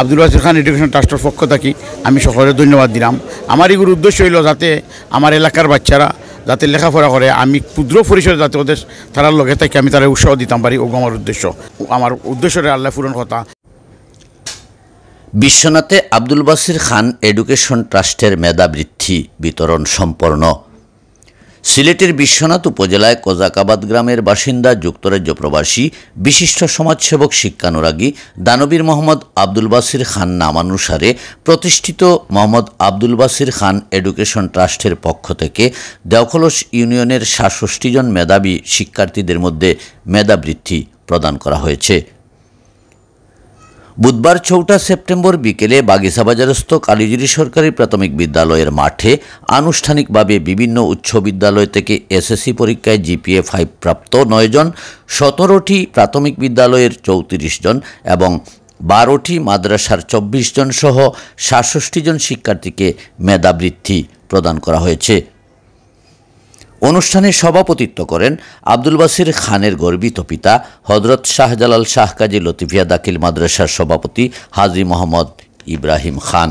আব্দুল বাসির খান education ট্রাস্টের পক্ষ থেকে আমি সকলের ধন্যবাদ দিলাম। আমার এগুলো উদ্দেশ্য হইল যাতে আমার এলাকার বাচ্চারা যাতে লেখাপড়া করে, আমি ক্ষুদ্র পরিসরে যাতে ওদের তারার লগে থেকে আমি তারা উৎসাহ দিতাম পারি, ও আমার উদ্দেশ্যটা আল্লাহ পূরণ কথা। বিশ্বনাথে আব্দুল বাসির খান এডুকেশন ট্রাস্টের মেধাবৃত্তি বিতরণ সম্পন্ন। সিলেটের বিশ্বনাথ উপজেলায় কোজাকাবাদ গ্রামের বাসিন্দা যুক্তরাজ্য প্রবাসী বিশিষ্ট সমাজসেবক শিক্ষানুরাগী দানবীর মোহাম্মদ আব্দুল বাসির খান নামানুসারে প্রতিষ্ঠিত মোহাম্মদ আব্দুল বাসির খান এডুকেশন ট্রাস্টের পক্ষ থেকে দেওখলস ইউনিয়নের ৬৭ জন মেধাবী শিক্ষার্থীদের মধ্যে মেধাবৃত্তি প্রদান করা হয়েছে। বুধবার ৪ সেপ্টেম্বর বিকেলে বাগিচাবাজারস্থ কালিজিরি সরকারি প্রাথমিক বিদ্যালয়ের মাঠে আনুষ্ঠানিকভাবে বিভিন্ন উচ্চ বিদ্যালয় থেকে এসএসসি পরীক্ষায় জিপিএ 5 প্রাপ্ত ৯ জন, ১৭টি প্রাথমিক বিদ্যালয়ের ৩৪ জন এবং ১২টি মাদ্রাসার ২৪ জন সহ ৬৭ জন শিক্ষার্থীকে মেধাবৃত্তি প্রদান করা হয়েছে। অনুষ্ঠানে সভাপতিত্ব করেন আব্দুল বাসির খানের গর্বিত পিতা হযরত শাহজালাল শাহ কাজী লতিফিয়া দাখিল মাদ্রাসার সভাপতি হাজী মোহাম্মদ ইব্রাহিম খান।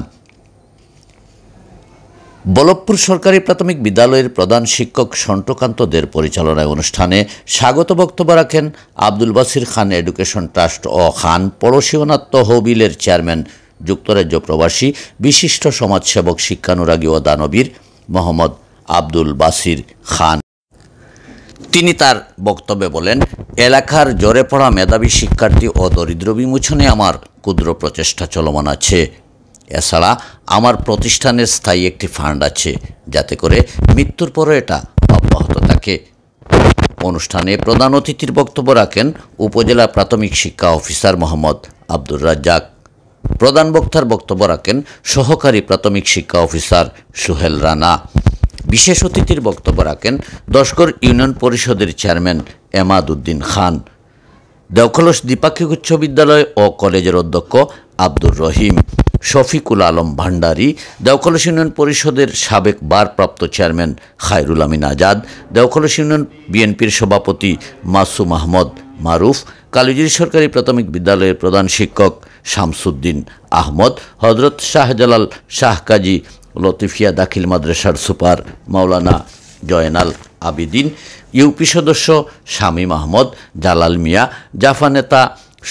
বল্লভপুর সরকারি প্রাথমিক বিদ্যালয়ের প্রধান শিক্ষক সন্টকান্ত দের পরিচালনায় অনুষ্ঠানে স্বাগত বক্তব্য রাখেন আব্দুল বাসির খান এডুকেশন ট্রাস্ট ও খান পড়শিওনাথ তহবিলের চেয়ারম্যান যুক্তরাজ্য প্রবাসী বিশিষ্ট সমাজসেবক শিক্ষানুরাগী ও দানবীর মোহাম্মদ আব্দুল বাসির খান। তিনি তার বক্তব্যে বলেন, এলাকার জ্বরে পড়া মেধাবী শিক্ষার্থী ও দরিদ্র বিমোচনে আমার ক্ষুদ্র প্রচেষ্টা চলমান আছে। এছাড়া আমার প্রতিষ্ঠানের স্থায়ী একটি ফান্ড আছে, যাতে করে মৃত্যুর পরও এটা অব্যাহত থাকে। অনুষ্ঠানে প্রধান অতিথির বক্তব্য রাখেন উপজেলা প্রাথমিক শিক্ষা অফিসার মোহাম্মদ আব্দুর রাজ্জাক। প্রধান বক্তার বক্তব্য রাখেন সহকারী প্রাথমিক শিক্ষা অফিসার সুহেল রানা। বিশেষ অতিথির বক্তব্য রাখেন দশগড় ইউনিয়ন পরিষদের চেয়ারম্যান এমাদ উদ্দিন খান, দেওখলস দ্বিপাক্ষিক উচ্চ বিদ্যালয় ও কলেজের অধ্যক্ষ আব্দুর রহিম, শফিকুল আলম ভান্ডারী, দেওখলস ইউনিয়ন পরিষদের সাবেক ভারপ্রাপ্ত চেয়ারম্যান খায়রুল আমিন আজাদ, দেওখলস ইউনিয়ন বিএনপির সভাপতি মাসুম আহমদ মারুফ, কালিজিরি সরকারি প্রাথমিক বিদ্যালয়ের প্রধান শিক্ষক শামসুদ্দিন আহমদ, হযরত শাহজালাল শাহ কাজী লতিফিয়া দাখিল মাদ্রাসার সুপার মাওলানা জয়নাল আবিদিন, ইউপি সদস্য শামীম আহমদ, জালাল মিয়া, জাফা নেতা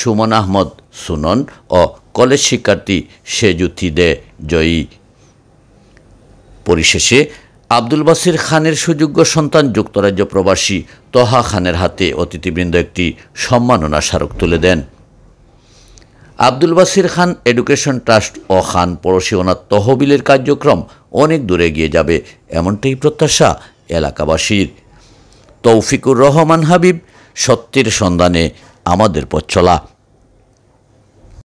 সুমন আহমদ সুনন ও কলেজ শিক্ষার্থী সেজুথি দে জয়ী। পরিশেষে আব্দুল বাসির খানের সুযোগ্য সন্তান যুক্তরাজ্য প্রবাসী তহা খানের হাতে অতিথিবৃন্দ একটি সম্মাননা স্মারক তুলে দেন। আব্দুল বাসির খান এডুকেশন ট্রাস্ট ও খান পড়শিওনাথ তহবিলের কার্যক্রম অনেক দূরে এগিয়ে যাবে, এমনটাই প্রত্যাশা এলাকাবাসীর। তৌফিকুর রহমান হাবিব, সত্যের সন্ধানে আমাদের পথ চলা।